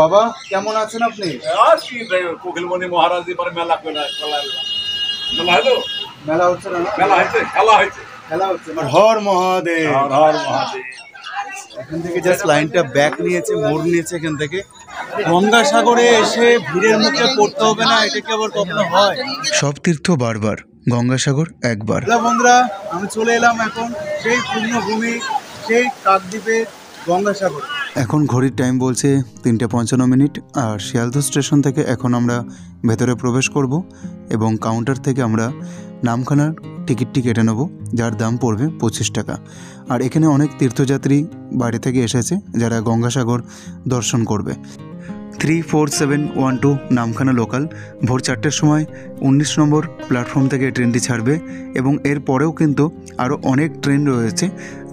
বাবা কেমন আছেন আপনি? কোকিলমণি মহারাজ এবার মেলা মেলা হচ্ছে না? মেলা হয়েছে, খেলা হয়েছে, খেলা হচ্ছে। হর মহাদেব। হর মহাদেব। এখান থেকে জাস্ট লাইনটা ব্যাক নিয়েছে, মোড় নিয়েছে এখান থেকে। গঙ্গাসাগরে এসে ভিড়ের মুখে পড়তে হবে না, এটা কি আবার কখনো হয়? সব তীর্থ বারবার, গঙ্গাসাগর একবার। বন্ধুরা, আমি চলে এলাম এখন সেই পুণ্যভূমি, সেই কাকদ্বীপে গঙ্গাসাগর। এখন ঘড়ির টাইম বলছে 3:55, আর শিয়ালদহ স্টেশন থেকে এখন আমরা ভেতরে প্রবেশ করব এবং কাউন্টার থেকে আমরা নামখানার টিকিটটি কেটে নেব, যার দাম পড়বে 25 টাকা। আর এখানে অনেক তীর্থযাত্রী বাইরে থেকে এসেছে যারা গঙ্গাসাগর দর্শন করবে। 34712 নামখানা লোকাল ভোর 4টের সময় 19 নম্বর প্ল্যাটফর্ম থেকে ট্রেনটি ছাড়বে এবং এর পরেও কিন্তু আরও অনেক ট্রেন রয়েছে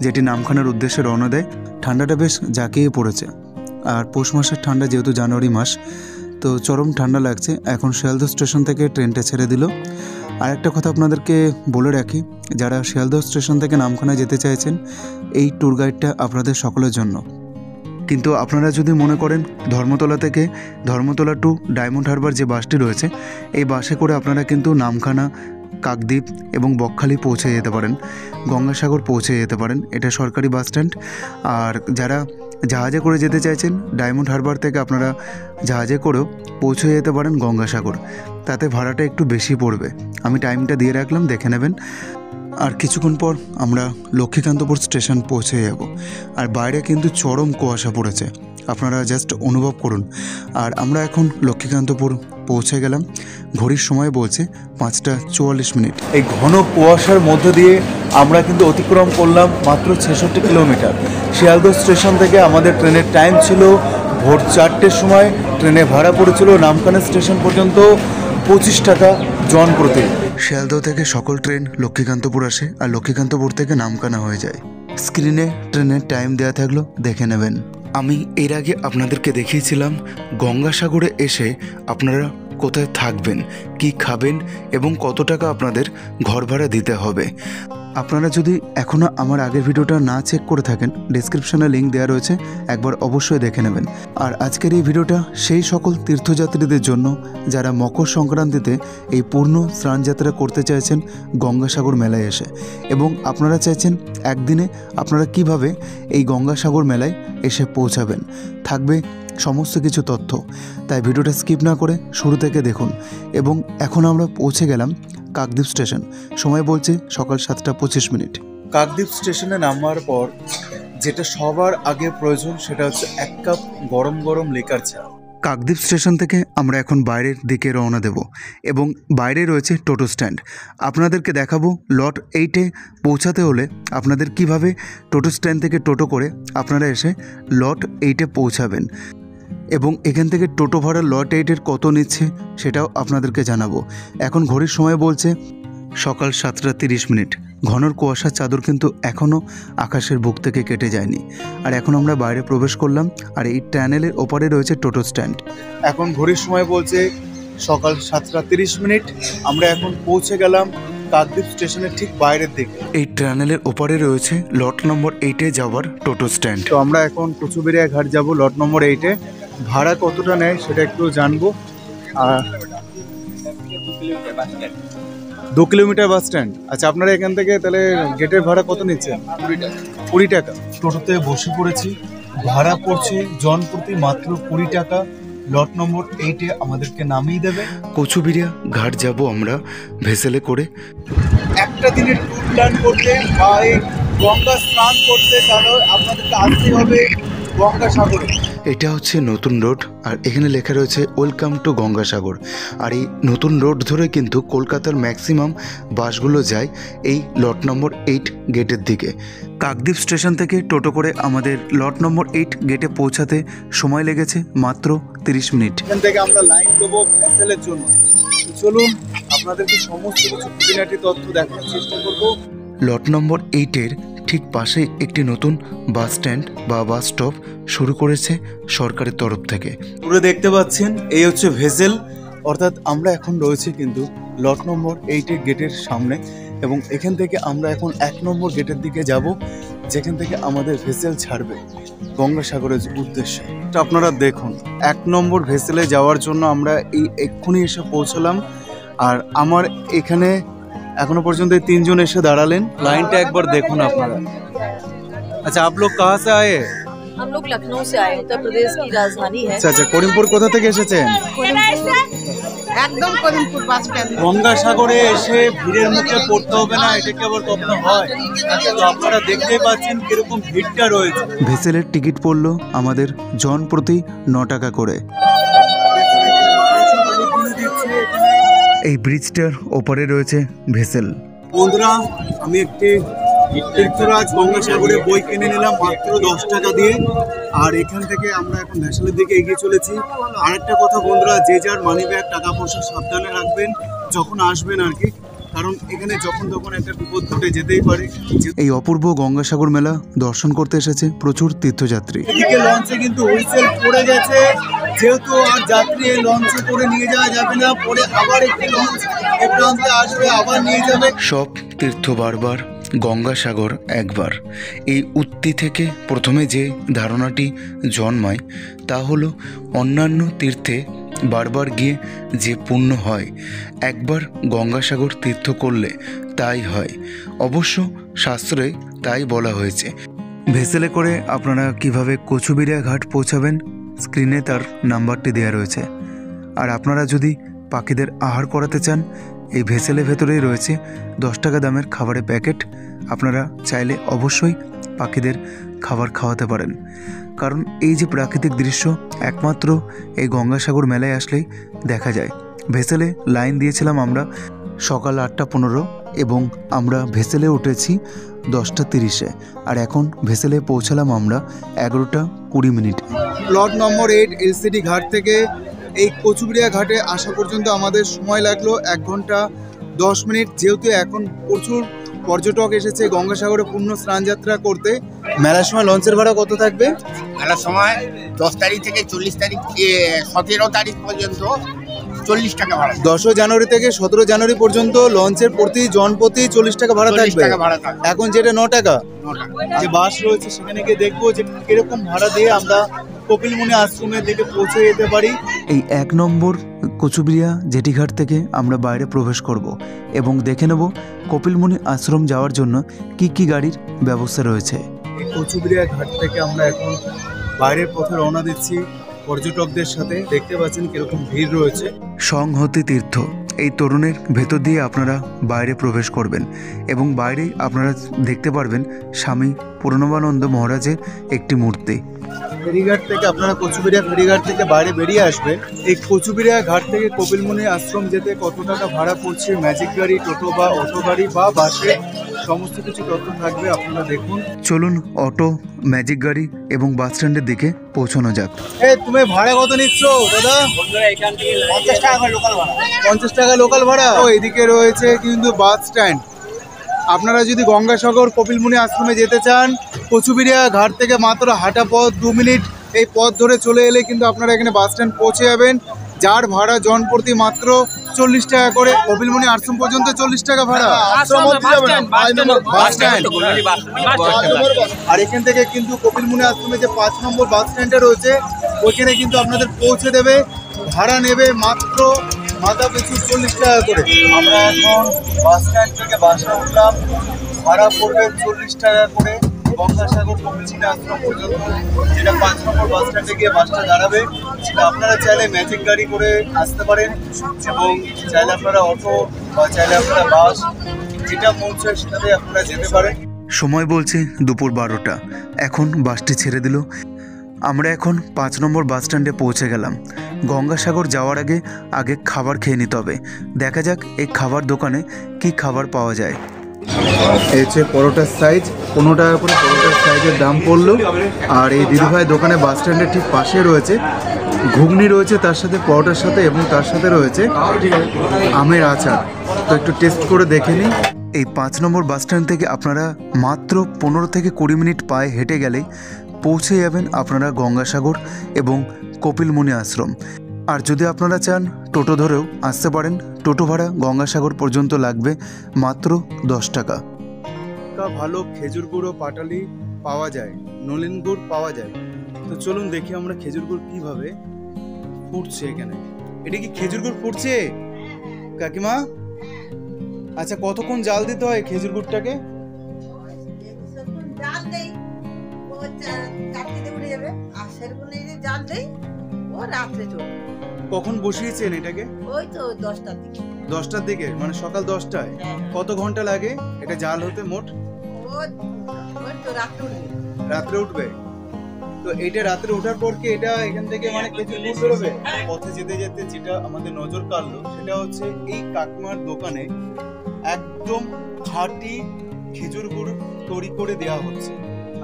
যেটি নামখানার উদ্দেশ্যে রওনা দেয়। ঠান্ডাটা বেশ জাঁকিয়ে পড়েছে, আর পৌষ মাসের ঠান্ডা, যেহেতু জানুয়ারি মাস, তো চরম ঠান্ডা লাগছে। এখন শিয়ালদহ স্টেশন থেকে ট্রেনটা ছেড়ে দিল। আর একটা কথা আপনাদেরকে বলে রাখি, যারা শিয়ালদহ স্টেশন থেকে নামখানা যেতে চাইছেন, এই ট্যুর গাইডটা আপনাদের সকলের জন্য। কিন্তু আপনারা যদি মনে করেন ধর্মতলা টু ডায়মন্ড হারবার যে বাসটি রয়েছে, এই বাসে করে আপনারা কিন্তু নামখানা, কাকদ্বীপ এবং বকখালি পৌঁছে যেতে পারেন, গঙ্গাসাগর পৌঁছে যেতে পারেন। এটা সরকারি বাস স্ট্যান্ড। আর যারা জাহাজে করে যেতে চাইছেন, ডায়মন্ড হারবার থেকে আপনারা জাহাজে করেও পৌঁছে যেতে পারেন গঙ্গাসাগর। তাতে ভাড়াটা একটু বেশি পড়বে, আমি টাইমটা দিয়ে রাখলাম, দেখে নেবেন। আর কিছুক্ষণ পর আমরা লক্ষ্মীকান্তপুর স্টেশন পৌঁছে যাব। আর বাইরে কিন্তু চরম কুয়াশা পড়েছে, আপনারা জাস্ট অনুভব করুন। আর আমরা এখন লক্ষ্মীকান্তপুর পৌঁছে গেলাম। ঘড়ির সময় বলছে 5:44। এই ঘন কুয়াশার মধ্য দিয়ে আমরা কিন্তু অতিক্রম করলাম মাত্র 66 কিলোমিটার। শিয়ালদহ স্টেশন থেকে আমাদের ট্রেনের টাইম ছিল ভোর 4টের সময়। ট্রেনে ভাড়া পড়েছিল নামখানা স্টেশন পর্যন্ত 25 টাকা জন প্রতি। শিয়ালদহ থেকে সকল ট্রেন লক্ষ্মীকান্তপুর আসে, আর লক্ষ্মীকান্তপুর থেকে নামখানা হয়ে যায়। স্ক্রিনে ট্রেনের টাইম দেওয়া থাকলো, দেখে নেবেন। আমি এর আগে আপনাদেরকে দেখিয়েছিলাম গঙ্গাসাগরে এসে আপনারা কোথায় থাকবেন, কি খাবেন এবং কত টাকা আপনাদের ঘর ভাড়া দিতে হবে। আপনারা যদি এখনও আমার আগের ভিডিওটা না চেক করে থাকেন, ডেসক্রিপশনে লিঙ্ক দেওয়া রয়েছে, একবার অবশ্যই দেখে নেবেন। আর আজকের এই ভিডিওটা সেই সকল তীর্থযাত্রীদের জন্য যারা মকর সংক্রান্তিতে এই পূর্ণ স্নানযাত্রা করতে চাইছেন গঙ্গাসাগর মেলায় এসে, এবং আপনারা চাইছেন একদিনে আপনারা কিভাবে এই গঙ্গাসাগর মেলায় এসে পৌঁছাবেন। থাকবে সমস্ত কিছু তথ্য, তাই ভিডিওটা স্কিপ না করে শুরু থেকে দেখুন। এবং এখন আমরা পৌঁছে গেলাম কাকদ্বীপ স্টেশন। সময় বলছে সকাল 7:25। কাকদ্বীপ স্টেশনে নামার পর যেটা সবার আগে প্রয়োজন সেটা হচ্ছে 1 কাপ গরম গরম লিকার চা। কাকদ্বীপ স্টেশন থেকে আমরা এখন বাইরের দিকে রওনা দেব এবং বাইরে রয়েছে টোটো স্ট্যান্ড। আপনাদেরকে দেখাবো লট 8-এ পৌঁছাতে হলে আপনাদের কিভাবে টোটো স্ট্যান্ড থেকে টোটো করে আপনারা এসে লট 8-এ পৌঁছাবেন, এবং এখান থেকে টোটো ভাড়া লট 8-এর কত নিচ্ছে সেটাও আপনাদেরকে জানাবো। এখন ঘড়ির সময় বলছে সকাল 7:30। ঘনর কুয়াশার চাদর কিন্তু এখনও আকাশের বুক থেকে কেটে যায়নি। আর এখন আমরা বাইরে প্রবেশ করলাম, আর এই টানেলের ওপারে রয়েছে টোটো স্ট্যান্ড। এখন ঘড়ির সময় বলছে সকাল 7:30। আমরা এখন পৌঁছে গেলাম কাকদ্বীপ স্টেশনের ঠিক বাইরের দিকে। এই টানেলের ওপারে রয়েছে লট নম্বর 8-এ যাওয়ার টোটো স্ট্যান্ড। তো আমরা এখন কচুবেড়িয়া ঘাট যাব লট নম্বর 8-এ। ভাড়া কতটা নেয় সেটা একটু জানবো। আর 2 কিলোমিটার বাস স্ট্যান্ড। আচ্ছা, আপনারা এখান থেকে তাহলে গেটের ভাড়া কত নিচ্ছেন? 20 টাকা। টোটোতে বসে পড়েছি, ভাড়া পড়ছে জন প্রতি মাত্র 20 টাকা। লট নম্বর 8-এ আমাদেরকে নামিয়ে দেবে। কচুবেড়িয়া ঘাট যাব আমরা ভেসেলে করে। একটা দিনের ট্যুর প্ল্যান করতে বা এই গঙ্গা স্নান করতে, তাহলে আপনাদেরকে আসতে হবে গঙ্গাসাগরে। এটা হচ্ছে নতুন রোড, আর এখানে লেখা রয়েছে ওয়েলকাম টু গঙ্গাসাগর। আর এই নতুন রোড ধরে কিন্তু কলকাতার ম্যাক্সিমাম বাসগুলো যায় এই লট নম্বর 8 গেটের দিকে। কাকদ্বীপ স্টেশন থেকে টোটো করে আমাদের লট নম্বর 8 গেটে পৌঁছাতে সময় লেগেছে মাত্র 30 মিনিট। এখান থেকে আমরা লাইন দেবো ভেসেলের জন্য। চলুন আপনাদেরকে সমস্ত কিছু খুঁটিনাটি তথ্য দেখানোর চেষ্টা করবো। লট নম্বর 8-এর ঠিক পাশে একটি নতুন বাস স্ট্যান্ড বা বাস স্টপ শুরু করেছে সরকারের তরফ থেকে। পুরো দেখতে পাচ্ছেন এই হচ্ছে ভেসেল, অর্থাৎ আমরা এখন রয়েছে কিন্তু লট নম্বর 8-এর গেটের সামনে। এবং এখান থেকে আমরা এখন 1 নম্বর গেটের দিকে যাব, যেখান থেকে আমাদের ভেসেল ছাড়বে গঙ্গাসাগরের উদ্দেশ্যে। এটা আপনারা দেখুন, 1 নম্বর ভেসেলে যাওয়ার জন্য আমরা এই এক্ষুনি এসে পৌঁছলাম। আর আমার এখানে এখনো পর্যন্ত 3 জন এসে দাঁড়ালেন। লাইনটা একবার দেখুন আপনারা। আচ্ছা, आप लोग कहाँ से आए? हम लोग लखनऊ से आए, उत्तर प्रदेश की राजधानी है। আচ্ছা আচ্ছা, করিমপুর কোথা থেকে এসেছেন? एकदम कोरिमपुर बास स्टैंड। গঙ্গাসাগরে এসে ভিড়ের মুখে পড়তে হবে না, এটা কি আবার কখনো হয়? তো আপনারা দেখতেই পাচ্ছেন কিরকম ভিড়টা রয়েছে। ভেসেলের টিকিট পড়ল আমাদের জন প্রতি 9 টাকা করে। এই ব্রিজটার ওপারে রয়েছে ভেসেল। বন্ধুরা, আমি একটি তীর্থরাজ গঙ্গাসাগরে বই কিনে নিলাম মাত্র 10 টাকা দিয়ে। আর এখান থেকে আমরা এখন ভেসেলের দিকে এগিয়ে চলেছি। আরেকটা কথা বন্ধুরা, যে যার মানি ব্যাগ টাকা পয়সা সাবধানে রাখবেন যখন আসবেন আর কি, কারণ এখানে যখন তখন একটা বিপদ ঘটে যেতেই পারে। এই অপূর্ব গঙ্গাসাগর মেলা দর্শন করতে এসেছে প্রচুর তীর্থযাত্রী। এদিকে লঞ্চে কিন্তু হুইসেল পড়ে গেছে, যেহেতু আর যাত্রী এই লঞ্চে করে নিয়ে যাওয়া যাবে না, পরে আবার একটি লঞ্চ এই প্রান্তে আসবে, আবার নিয়ে যাবে। সব তীর্থ বারবার, গঙ্গাসাগর একবার। এই উক্তি থেকে প্রথমে যে ধারণাটি জন্মায় তা হলো অন্যান্য তীর্থে বারবার গিয়ে যে পুণ্য হয়, একবার গঙ্গাসাগর তীর্থ করলে তাই হয়। অবশ্য শাস্ত্রে তাই বলা হয়েছে। ভেসেলে করে আপনারা কিভাবে কচুবিড়িয়া ঘাট পৌঁছাবেন, স্ক্রিনে তার নাম্বারটি দেওয়া রয়েছে। আর আপনারা যদি পাখিদের আহার করাতে চান, এই ভেসেলের ভেতরেই রয়েছে 10 টাকা দামের খাবারের প্যাকেট। আপনারা চাইলে অবশ্যই পাখিদের খাবার খাওয়াতে পারেন, কারণ এই যে প্রাকৃতিক দৃশ্য একমাত্র এই গঙ্গাসাগর মেলায় আসলেই দেখা যায়। ভেসেলে লাইন দিয়েছিলাম আমরা সকাল 8:15 এবং আমরা ভেসেলে উঠেছি 10:30-এ। আর এখন ভেসেলে পৌঁছালাম আমরা 11:20। প্লট নম্বর 8 এলসিডি ঘাট থেকে এই কচুবিড়িয়া ঘাটে আসা পর্যন্ত আমাদের সময় লাগলো 1 ঘন্টা 10 মিনিট। যেহেতু এখন প্রচুর পর্যটক এসেছে গঙ্গাসাগরে পূর্ণ স্নান যাত্রা করতে। মেলার সময় লঞ্চের ভাড়া কত থাকবে? মেলার সময় 10 তারিখ থেকে 40 তারিখ 17 তারিখ পর্যন্ত 40 টাকা ভাড়া। 10 জানুয়ারি থেকে 17 জানুয়ারি পর্যন্ত লঞ্চের প্রতি জন প্রতি 40 টাকা ভাড়া 40 থাকবে। টাকা ভাড়া থাকবে। এখন যেটা 9 টাকা। 9 টাকা। যে বাস রয়েছে সেখানে গিয়ে দেখবো যে কিরকম ভাড়া দিয়ে আমরা কপিলমুনি আশ্রমের দিকে পৌঁছে যেতে পারি। এই 1 নম্বর কচুবিড়িয়া জেটিঘাট থেকে আমরা বাইরে প্রবেশ করব এবং দেখে নেব কপিলমুনি আশ্রম যাওয়ার জন্য কি কি গাড়ির ব্যবস্থা রয়েছে। এই কচুবিড়িয়া ঘাট থেকে আমরা এখন বাইরের পথে রওনা দিচ্ছি পর্যটকদের সাথে। দেখতে পাচ্ছেন কিরকম ভিড় রয়েছে। সংহতি তীর্থ, এই তরুণের ভেতর দিয়ে আপনারা বাইরে প্রবেশ করবেন এবং বাইরেই আপনারা দেখতে পারবেন স্বামী পূর্ণবানন্দ মহারাজের একটি মূর্তি। ফেরিঘাট থেকে আপনারা কচুবিড়িয়া ফেরিঘাট থেকে বাইরে বেরিয়ে আসবেন। এই কচুবিড়িয়া ঘাট থেকে কপিলমুনি আশ্রম যেতে কত টাকা ভাড়া পড়ছে, ম্যাজিক গাড়ি, টোটো বা অটো গাড়ি বা বাসে, সমস্ত কিছু তথ্য থাকবে, আপনারা দেখুন। চলুন অটো, ম্যাজিক গাড়ি এবং বাস স্ট্যান্ডের দিকে পৌঁছানো যাক। তুমি ভাড়া কত নিচ্ছ দাদা? 50 টাকা করে লোকাল ভাড়া। 50 টাকা লোকাল ভাড়া। এদিকে রয়েছে কিন্তু বাস স্ট্যান্ড। আপনারা যদি গঙ্গাসাগর কপিলমুনি আশ্রমে যেতে চান, কচুবিড়িয়া ঘাট থেকে মাত্র হাঁটা পথ 2 মিনিট এই পথ ধরে চলে এলে কিন্তু আপনারা এখানে বাস স্ট্যান্ড পৌঁছে যাবেন, যার ভাড়া জন প্রতি মাত্র 40 টাকা করে। কপিলমুনি আশ্রম পর্যন্ত 40 টাকা ভাড়া। Bus stand. আর এখান থেকে কিন্তু কপিলমুনি আশ্রমে যে 5 নম্বর বাস স্ট্যান্ডটা রয়েছে ওইখানে কিন্তু আপনাদের পৌঁছে দেবে। ভাড়া নেবে মাত্র মাথা পিছু 40 টাকা করে। আমরা এখন বাস স্ট্যান্ড থেকে বাসে উঠলাম, ভাড়া পড়বে 40 টাকা করে গঙ্গাসাগর কপিলমুনি আশ্রম পর্যন্ত, যেটা 5 নম্বর বাস স্ট্যান্ডে গিয়ে বাসটা দাঁড়াবে। সেটা আপনারা চাইলে ম্যাজিক গাড়ি করে আসতে পারেন এবং চাইলে আপনারা অটো বা চাইলে আপনারা বাস, যেটা মন চায় সেটাতে আপনারা যেতে পারেন। সময় বলছে দুপুর 12টা। এখন বাসটি ছেড়ে দিল। আমরা এখন 5 নম্বর বাস স্ট্যান্ডে পৌঁছে গেলাম। গঙ্গাসাগর যাওয়ার আগে খাবার খেয়ে নিতে হবে। দেখা যাক এই খাবার দোকানে কি খাবার পাওয়া যায়। এই হচ্ছে পরোটার সাইজ, 15 টাকা করে পরোটার সাইজের দাম পড়লো। আর এই দিদিভাই দোকানে বাস স্ট্যান্ডের ঠিক পাশে রয়েছে। ঘুগনি রয়েছে তার সাথে, পরোটার সাথে, এবং তার সাথে রয়েছে আমের আচার। তো একটু টেস্ট করে দেখে নিই। এই 5 নম্বর বাস স্ট্যান্ড থেকে আপনারা মাত্র 15 থেকে 20 মিনিট পায়ে হেঁটে গেলেই পৌঁছে যাবেন আপনারা গঙ্গাসাগর এবং কপিলমুনি আশ্রম। আর যদি আপনারা চান টোটো ধরেও আসতে পারেন। টোটো ভাড়া গঙ্গাসাগর পর্যন্ত লাগবে মাত্র 10 টাকা। ভালো খেজুর গুড় ও পাটালি পাওয়া যায়, নলেন গুড় পাওয়া যায়। তো চলুন দেখি আমরা খেজুর গুড় কিভাবে ফুটছে এখানে। এটা কি খেজুর গুড় ফুটছে কাকিমা? আচ্ছা, কতক্ষণ জাল দিতে হয় খেজুর গুড়টাকে? জাল দেই ও চারটিতে উঠে যাবে, আর সেরকম জাল দেই ও রাত্রে চলবে। কখন বসিয়েছেন এটাকে? ওই তো 10টার দিকে। 10টার দিকে, মানে সকাল 10টায়। হ্যাঁ। কত ঘন্টা লাগে এটা জাল হতে মোট? ওই তো রাত্রে উঠবে। রাত্রে উঠবে। তো এটা রাত্রে ওঠার পর কি এটা এখান থেকে মানে খেজুর গুড় বেরোবে? পথে যেতে যেতে যেটা আমাদের নজর কাড়লো সেটা হচ্ছে এই কাকিমার দোকানে একদম খাঁটি খেজুর গুড় তৈরি করে দেওয়া হচ্ছে।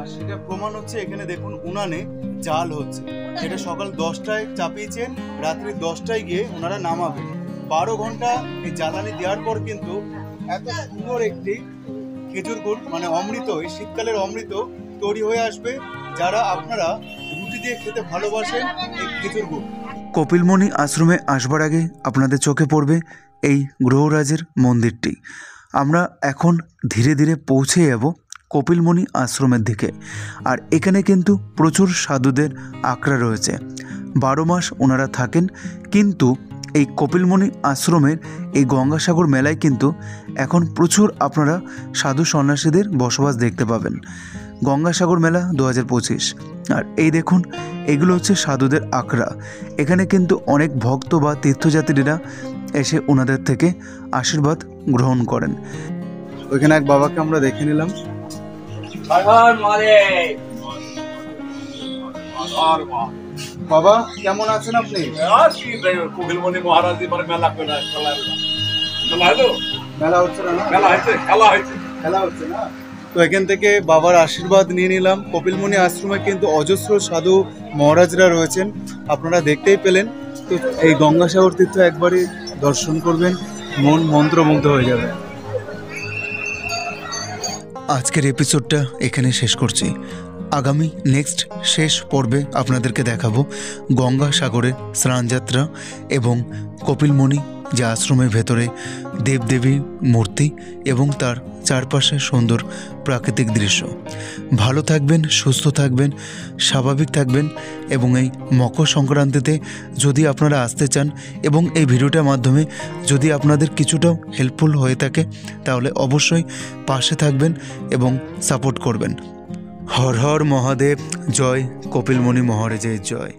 আর সেটা প্রমাণ হচ্ছে এখানে দেখুন উনানে জাল হচ্ছে। এটা সকাল 10টায় চাপিয়েছেন, রাত্রি 10টায় গিয়ে ওনারা নামাবেন। 12 ঘন্টা এই জ্বালানি দেওয়ার পর কিন্তু এত সুন্দর একটি খেজুর গুড়, মানে অমৃত, এই শীতকালের অমৃত তৈরি হয়ে আসবে। যারা আপনারা রুটি দিয়ে খেতে ভালোবাসেন এই খেজুর গুড়। কপিলমুনি আশ্রমে আসবার আগে আপনাদের চোখে পড়বে এই গ্রহরাজের মন্দিরটি। আমরা এখন ধীরে ধীরে পৌঁছে যাব কপিলমুনি আশ্রমের দিকে। আর এখানে কিন্তু প্রচুর সাধুদের আখড়া রয়েছে, 12 মাস ওনারা থাকেন। কিন্তু এই কপিলমুনি আশ্রমের এই গঙ্গাসাগর মেলায় কিন্তু এখন প্রচুর আপনারা সাধু সন্ন্যাসীদের বসবাস দেখতে পাবেন। গঙ্গাসাগর মেলা 2025। আর এই দেখুন, এগুলো হচ্ছে সাধুদের আখড়া। এখানে কিন্তু অনেক ভক্ত বা তীর্থযাত্রীরা এসে ওনাদের থেকে আশীর্বাদ গ্রহণ করেন। ওইখানে এক বাবাকে আমরা দেখে নিলাম। আর মা বাবা কেমন আছেন আপনি? আর কি কোকিলমণি মহারাজ এবার মেলা করে খেলা হলো। মেলা হচ্ছে না? মেলা হয়েছে, খেলা হয়েছে। খেলা হচ্ছে না। তো এখান থেকে বাবার আশীর্বাদ নিয়ে নিলাম। কপিলমুনি আশ্রমে কিন্তু অজস্র সাধু মহারাজরা রয়েছেন, আপনারা দেখতেই পেলেন। তো এই গঙ্গাসাগর তীর্থ একবারই দর্শন করবেন, মন মন্ত্রমুগ্ধ হয়ে যাবে। আজকের এপিসোডটা এখানে শেষ করছি। আগামী নেক্সট শেষ পর্বে আপনাদেরকে দেখাবো গঙ্গাসাগরের স্নানযাত্রা এবং কপিলমুনি যে আশ্রমের ভেতরে দেবদেবীর মূর্তি এবং তার চারপাশে সুন্দর প্রাকৃতিক দৃশ্য। ভালো থাকবেন, সুস্থ থাকবেন, স্বাভাবিক থাকবেন। এবং এই মকর সংক্রান্তিতে যদি আপনারা আসতে চান এবং এই ভিডিওটার মাধ্যমে যদি আপনাদের কিছুটাও হেল্পফুল হয়ে থাকে, তাহলে অবশ্যই পাশে থাকবেন এবং সাপোর্ট করবেন। হর হর মহাদেব, জয় কপিলমুনি মহারাজের জয়।